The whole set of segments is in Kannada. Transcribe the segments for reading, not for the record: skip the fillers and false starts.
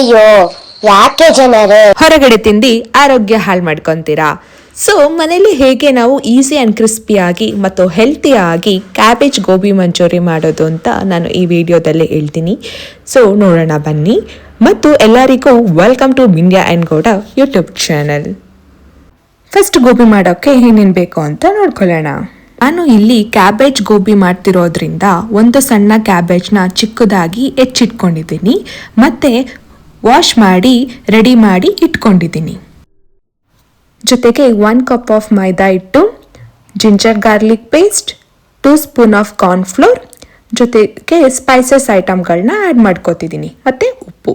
ಅಯ್ಯೋ ಯಾಕೆ ಜನರೇ ಹೊರಗಡೆ ತಿಂದು ಆರೋಗ್ಯ ಹಾಳು ಮಾಡ್ಕೊಂತೀರಾ? ಸೊ ಮನೇಲಿ ಹೇಗೆ ನಾವು ಈಸಿ ಆ್ಯಂಡ್ ಕ್ರಿಸ್ಪಿಯಾಗಿ ಮತ್ತು ಹೆಲ್ತಿಯಾಗಿ ಕ್ಯಾಬೇಜ್ ಗೋಬಿ ಮಂಚೂರಿ ಮಾಡೋದು ಅಂತ ನಾನು ಈ ವಿಡಿಯೋದಲ್ಲಿ ಹೇಳ್ತೀನಿ. ಸೊ ನೋಡೋಣ ಬನ್ನಿ. ಮತ್ತು ಎಲ್ಲರಿಗೂ ವೆಲ್ಕಮ್ ಟು ಮಿಂಡ್ಯಾ and Gowda YouTube channel. First gobi ಮಾಡೋಕ್ಕೆ ಏನೇನು ಬೇಕು ಅಂತ ನೋಡ್ಕೊಳ್ಳೋಣ. ನಾನು ಇಲ್ಲಿ ಕ್ಯಾಬೇಜ್ ಗೋಬಿ ಮಾಡ್ತಿರೋದ್ರಿಂದ ಒಂದು ಸಣ್ಣ ಕ್ಯಾಬೇಜ್ನ ಚಿಕ್ಕದಾಗಿ ಹೆಚ್ಚಿಟ್ಕೊಂಡಿದ್ದೀನಿ ಮತ್ತು ವಾಶ್ ಮಾಡಿ ರೆಡಿ ಮಾಡಿ ಇಟ್ಕೊಂಡಿದ್ದೀನಿ. ಜೊತೆಗೆ 1 ಕಪ್ ಆಫ್ ಮೈದಾ ಹಿಟ್ಟು, ginger garlic paste, 2 spoon of cornflour, ಜೊತೆಗೆ ಸ್ಪೈಸಸ್ ಐಟಮ್ಗಳನ್ನ ಆ್ಯಡ್ ಮಾಡ್ಕೋತಿದ್ದೀನಿ ಮತ್ತು ಉಪ್ಪು.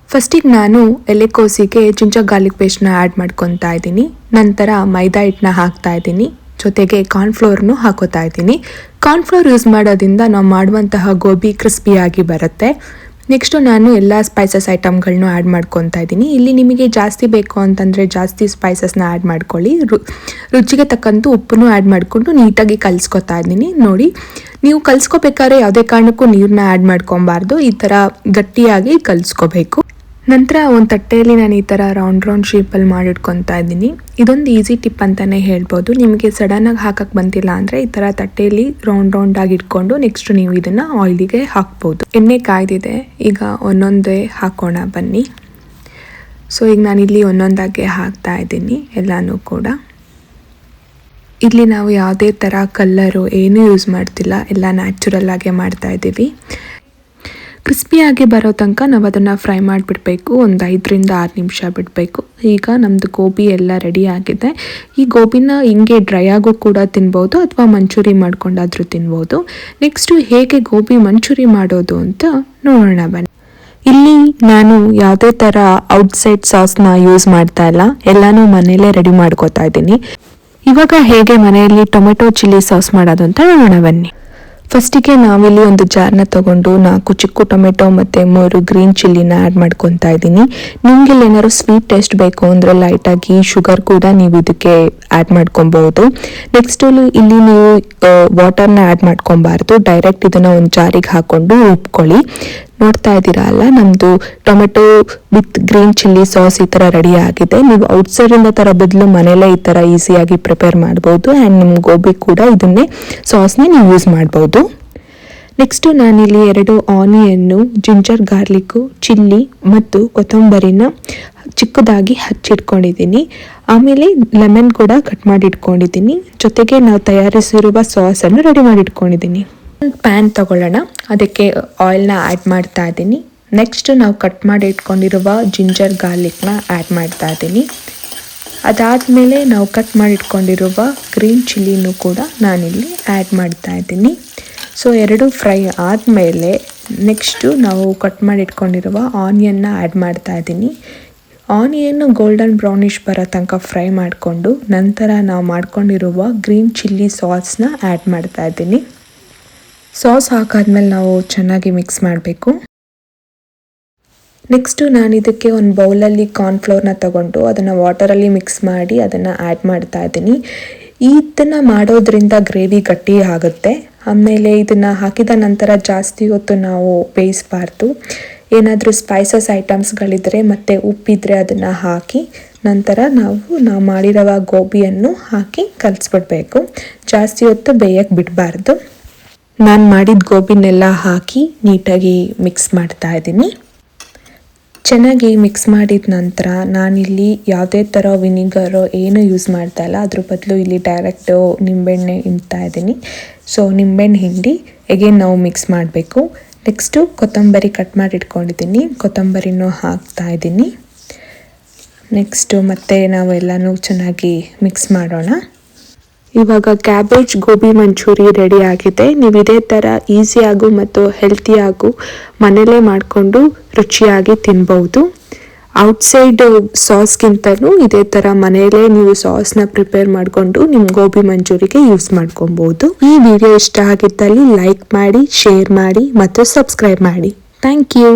ಫಸ್ಟಿಗೆ ನಾನು ಎಲೆಕೋಸಿಗೆ ಜಿಂಜರ್ ಗಾರ್ಲಿಕ್ ಪೇಸ್ಟ್ನ ಆ್ಯಡ್ ಮಾಡ್ಕೊತಾ ಇದ್ದೀನಿ. ನಂತರ ಮೈದಾ ಹಿಟ್ಟನ್ನ ಹಾಕ್ತಾ ಇದ್ದೀನಿ, ಜೊತೆಗೆ ಕಾರ್ನ್ಫ್ಲೋರ್ನು ಹಾಕೋತಾ ಇದ್ದೀನಿ. ಕಾರ್ನ್ಫ್ಲೋರ್ ಯೂಸ್ ಮಾಡೋದ್ರಿಂದ ನಾವು ಮಾಡುವಂತಹ ಗೋಬಿ ಕ್ರಿಸ್ಪಿಯಾಗಿ ಬರುತ್ತೆ. ನೆಕ್ಸ್ಟು ನಾನು ಎಲ್ಲ ಸ್ಪೈಸಸ್ ಐಟಮ್ಗಳನ್ನೂ ಆ್ಯಡ್ ಮಾಡ್ಕೊತಾ ಇದ್ದೀನಿ. ಇಲ್ಲಿ ನಿಮಗೆ ಜಾಸ್ತಿ ಬೇಕು ಅಂತಂದರೆ ಜಾಸ್ತಿ ಸ್ಪೈಸಸ್ನ ಆ್ಯಡ್ ಮಾಡ್ಕೊಳ್ಳಿ. ರುಚಿಗೆ ತಕ್ಕಂತೂ ಉಪ್ಪನ್ನು ಆ್ಯಡ್ ಮಾಡಿಕೊಂಡು ನೀಟಾಗಿ ಕಲಿಸ್ಕೊತಾ ಇದ್ದೀನಿ. ನೋಡಿ, ನೀವು ಕಲಿಸ್ಕೋಬೇಕಾದ್ರೆ ಯಾವುದೇ ಕಾರಣಕ್ಕೂ ನೀರನ್ನ ಆ್ಯಡ್ ಮಾಡ್ಕೊಬಾರ್ದು, ಈ ಥರ ಗಟ್ಟಿಯಾಗಿ ಕಲಿಸ್ಕೋಬೇಕು. ನಂತರ ಒಂದು ತಟ್ಟೆಯಲ್ಲಿ ನಾನು ಈ ಥರ ರೌಂಡ್ ಶೇಪಲ್ಲಿ ಮಾಡಿಟ್ಕೊತಾ ಇದ್ದೀನಿ. ಇದೊಂದು ಈಸಿ ಟಿಪ್ ಅಂತಲೇ ಹೇಳ್ಬೋದು. ನಿಮಗೆ ಸಡನ್ನಾಗಿ ಹಾಕಕ್ಕೆ ಬಂದಿಲ್ಲ ಅಂದರೆ ಈ ಥರ ತಟ್ಟೆಯಲ್ಲಿ ರೌಂಡಾಗಿ ಇಟ್ಕೊಂಡು ನೆಕ್ಸ್ಟ್ ನೀವು ಇದನ್ನು ಆಯಿಲಿಗೆ ಹಾಕ್ಬೋದು. ಎಣ್ಣೆ ಕಾಯ್ದಿದೆ, ಈಗ ಒಂದೊಂದೇ ಹಾಕೋಣ ಬನ್ನಿ. ಸೊ ಈಗ ನಾನಿಲ್ಲಿ ಒಂದೊಂದಾಗೆ ಹಾಕ್ತಾ ಇದ್ದೀನಿ ಎಲ್ಲನೂ ಕೂಡ. ಇಲ್ಲಿ ನಾವು ಯಾವುದೇ ಥರ ಕಲ್ಲರು ಏನೂ ಯೂಸ್ ಮಾಡ್ತಿಲ್ಲ, ಎಲ್ಲ ನ್ಯಾಚುರಲ್ ಆಗೇ ಮಾಡ್ತಾ ಇದ್ದೀವಿ. ಕ್ರಿಸ್ಪಿಯಾಗಿ ಬರೋ ತನಕ ನಾವು ಅದನ್ನು ಫ್ರೈ ಮಾಡಿಬಿಡಬೇಕು. ಒಂದು 5ರಿಂದ 6 ನಿಮಿಷ ಬಿಡಬೇಕು. ಈಗ ನಮ್ಮದು ಗೋಬಿ ಎಲ್ಲ ರೆಡಿ ಆಗಿದೆ. ಈ ಗೋಬಿನ ಹಿಂಗೆ ಡ್ರೈ ಆಗೋ ಕೂಡ ತಿನ್ಬೋದು ಅಥವಾ ಮಂಚೂರಿ ಮಾಡ್ಕೊಂಡಾದರೂ ತಿನ್ಬೋದು. ನೆಕ್ಸ್ಟು ಹೇಗೆ ಗೋಬಿ ಮಂಚೂರಿ ಮಾಡೋದು ಅಂತ ನೋಡೋಣ ಬನ್ನಿ. ಇಲ್ಲಿ ನಾನು ಯಾವುದೇ ಥರ ಔಟ್ಸೈಡ್ ಸಾಸ್ನ ಯೂಸ್ ಮಾಡ್ತಾ ಇಲ್ಲ, ಎಲ್ಲನೂ ಮನೆಯಲ್ಲೇ ರೆಡಿ ಮಾಡ್ಕೋತಾ ಇದ್ದೀನಿ. ಇವಾಗ ಹೇಗೆ ಮನೆಯಲ್ಲಿ ಟೊಮೆಟೊ ಚಿಲ್ಲಿ ಸಾಸ್ ಮಾಡೋದು ಅಂತ ನೋಡೋಣ ಬನ್ನಿ. ಫಸ್ಟಿಗೆ ನಾವಿಲ್ಲಿ ಒಂದು ಜಾರ್ನ ತೊಗೊಂಡು 4 ಚಿಕ್ಕ ಟೊಮೆಟೊ ಮತ್ತು 3 ಗ್ರೀನ್ ಚಿಲ್ಲಿನ ಆ್ಯಡ್ ಮಾಡ್ಕೊತಾ ಇದ್ದೀನಿ. ನಿಮಗೆ ಏನಾದ್ರು ಸ್ವೀಟ್ ಟೇಸ್ಟ್ ಬೇಕು ಅಂದರೆ ಲೈಟಾಗಿ ಶುಗರ್ ಕೂಡ ನೀವು ಇದಕ್ಕೆ ಆ್ಯಡ್ ಮಾಡ್ಕೊಬೋದು. ನೆಕ್ಸ್ಟು ಇಲ್ಲಿ ನೀವು ವಾಟರ್ನ ಆ್ಯಡ್ ಮಾಡ್ಕೊಬಾರ್ದು, ಡೈರೆಕ್ಟ್ ಇದನ್ನು ಒಂದು ಜಾರಿಗೆ ಹಾಕ್ಕೊಂಡು ಉಪ್ಕೊಳ್ಳಿ. ನೋಡ್ತಾ ಇದ್ದೀರಾ ಅಲ್ಲ, ನಮ್ಮದು tomato with green chilli sauce ಈ ಥರ ರೆಡಿ ಆಗಿದೆ. ನೀವು ಔಟ್ಸೈಡಿಂದ ಥರ ಬದಲು ಮನೇಲೇ ಈ ಥರ ಈಸಿಯಾಗಿ ಪ್ರಿಪೇರ್ ಮಾಡ್ಬೋದು. ಆ್ಯಂಡ್ ನಿಮ್ಮ ಗೋಬಿ ಕೂಡ ಇದನ್ನೇ ಸಾಸ್ನೇ ನೀವು ಯೂಸ್ ಮಾಡ್ಬೋದು. ನೆಕ್ಸ್ಟು ನಾನಿಲ್ಲಿ 2 ಆನಿಯನ್ನು, ಜಿಂಜರ್ ಗಾರ್ಲಿಕ್ಕು, ಚಿಲ್ಲಿ ಮತ್ತು ಕೊತ್ತಂಬರಿನ ಚಿಕ್ಕದಾಗಿ ಹಚ್ಚಿಟ್ಕೊಂಡಿದ್ದೀನಿ. ಆಮೇಲೆ ಲೆಮನ್ ಕೂಡ ಕಟ್ ಮಾಡಿ ಇಟ್ಕೊಂಡಿದ್ದೀನಿ. ಜೊತೆಗೆ ನಾವು ತಯಾರಿಸಿರುವ ಸಾಸನ್ನು ರೆಡಿ ಮಾಡಿ ಇಟ್ಕೊಂಡಿದ್ದೀನಿ. ಪ್ಯಾನ್ ತಗೊಳ್ಳೋಣ, ಅದಕ್ಕೆ ಆಯಿಲ್ನ ಆ್ಯಡ್ ಮಾಡ್ತಾ ಇದ್ದೀನಿ. ನೆಕ್ಸ್ಟ್ ನಾವು ಕಟ್ ಮಾಡಿ ಇಟ್ಕೊಂಡಿರುವ ಜಿಂಜರ್ ಗಾರ್ಲಿಕ್ನ ಆ್ಯಡ್ ಮಾಡ್ತಾ ಇದ್ದೀನಿ. ಅದಾದಮೇಲೆ ನಾವು ಕಟ್ ಮಾಡಿ ಇಟ್ಕೊಂಡಿರುವ ಗ್ರೀನ್ ಚಿಲ್ಲಿನೂ ಕೂಡ ನಾನಿಲ್ಲಿ ಆ್ಯಡ್ ಮಾಡ್ತಾ ಇದ್ದೀನಿ. ಸೊ 2 ಫ್ರೈ ಆದಮೇಲೆ ನೆಕ್ಸ್ಟು ನಾವು ಕಟ್ ಮಾಡಿ ಇಟ್ಕೊಂಡಿರುವ ಆನಿಯನ್ನ ಆ್ಯಡ್ ಮಾಡ್ತಾ ಇದ್ದೀನಿ. ಆನಿಯನ್ನು ಗೋಲ್ಡನ್ ಬ್ರೌನಿಷ್ ಬರೋ ತನಕ ಫ್ರೈ ಮಾಡಿಕೊಂಡು ನಂತರ ನಾವು ಮಾಡ್ಕೊಂಡಿರುವ ಗ್ರೀನ್ ಚಿಲ್ಲಿ ಸಾಸ್ನ ಆ್ಯಡ್ ಮಾಡ್ತಾ ಇದ್ದೀನಿ. ಸಾಸ್ ಹಾಕಾದ್ಮೇಲೆ ನಾವು ಚೆನ್ನಾಗಿ ಮಿಕ್ಸ್ ಮಾಡಬೇಕು. ನೆಕ್ಸ್ಟು ನಾನು ಇದಕ್ಕೆ ಒಂದು ಬೌಲಲ್ಲಿ ಕಾರ್ನ್ಫ್ಲೋರ್ನ ತಗೊಂಡು ಅದನ್ನು ವಾಟರಲ್ಲಿ ಮಿಕ್ಸ್ ಮಾಡಿ ಅದನ್ನು ಆ್ಯಡ್ ಮಾಡ್ತಾ ಇದ್ದೀನಿ. ಇದನ್ನು ಮಾಡೋದ್ರಿಂದ ಗ್ರೇವಿ ಗಟ್ಟಿ ಆಗುತ್ತೆ. ಆಮೇಲೆ ಇದನ್ನು ಹಾಕಿದ ನಂತರ ಜಾಸ್ತಿ ಹೊತ್ತು ನಾವು ಬೇಯಿಸಬಾರ್ದು. ಏನಾದರೂ ಸ್ಪೈಸಸ್ ಐಟಮ್ಸ್ಗಳಿದ್ದರೆ ಮತ್ತು ಉಪ್ಪಿದ್ರೆ ಅದನ್ನು ಹಾಕಿ ನಂತರ ನಾವು ಮಾಡಿರುವ ಗೋಬಿಯನ್ನು ಹಾಕಿ ಕಲಿಸ್ಬಿಡ್ಬೇಕು. ಜಾಸ್ತಿ ಹೊತ್ತು ಬೇಯಕ್ಕೆ ಬಿಡಬಾರ್ದು. ನಾನು ಮಾಡಿದ ಗೋಬಿನೆಲ್ಲ ಹಾಕಿ ನೀಟಾಗಿ ಮಿಕ್ಸ್ ಮಾಡ್ತಾ ಇದ್ದೀನಿ. ಚೆನ್ನಾಗಿ ಮಿಕ್ಸ್ ಮಾಡಿದ ನಂತರ ನಾನಿಲ್ಲಿ ಯಾವುದೇ ಥರ ವಿನಿಗರು ಏನು ಯೂಸ್ ಮಾಡ್ತಾ ಇಲ್ಲ, ಅದ್ರ ಬದಲು ಇಲ್ಲಿ ಡೈರೆಕ್ಟು ನಿಂಬೆಹಣ್ಣೆ ಹಿಂಡ್ತಾ ಇದ್ದೀನಿ. ಸೊ ನಿಂಬೆಹಣ್ಣು ಹಿಂಡಿ ಎಗೇನ್ ನಾವು ಮಿಕ್ಸ್ ಮಾಡಬೇಕು. ನೆಕ್ಸ್ಟು ಕೊತ್ತಂಬರಿ ಕಟ್ ಮಾಡಿ ಇಟ್ಕೊಂಡಿದ್ದೀನಿ, ಕೊತ್ತಂಬರಿನೂ ಹಾಕ್ತಾ ಇದ್ದೀನಿ. ನೆಕ್ಸ್ಟು ಮತ್ತೆ ನಾವೆಲ್ಲನೂ ಚೆನ್ನಾಗಿ ಮಿಕ್ಸ್ ಮಾಡೋಣ. ಇವಾಗ ಕ್ಯಾಬೇಜ್ ಗೋಬಿ ಮಂಚೂರಿ ರೆಡಿ ಆಗಿದೆ. ನೀವು ಇದೇ ಥರ ಈಸಿಯಾಗೂ ಮತ್ತು ಹೆಲ್ತಿಯಾಗೂ ಮನೇಲೇ ಮಾಡಿಕೊಂಡು ರುಚಿಯಾಗಿ ತಿನ್ಬೋದು. ಔಟ್ಸೈಡ್ ಸಾಸ್ಗಿಂತಲೂ ಇದೇ ಥರ ಮನೆಯಲ್ಲೇ ನೀವು ಸಾಸ್ನ ಪ್ರಿಪೇರ್ ಮಾಡಿಕೊಂಡು ನಿಮ್ಮ ಗೋಬಿ ಮಂಚೂರಿಗೆ ಯೂಸ್ ಮಾಡ್ಕೊಬೋದು. ಈ ವಿಡಿಯೋ ಇಷ್ಟ ಆಗಿದ್ದಲ್ಲಿ ಲೈಕ್ ಮಾಡಿ, ಶೇರ್ ಮಾಡಿ ಮತ್ತು ಸಬ್ಸ್ಕ್ರೈಬ್ ಮಾಡಿ. Thank you.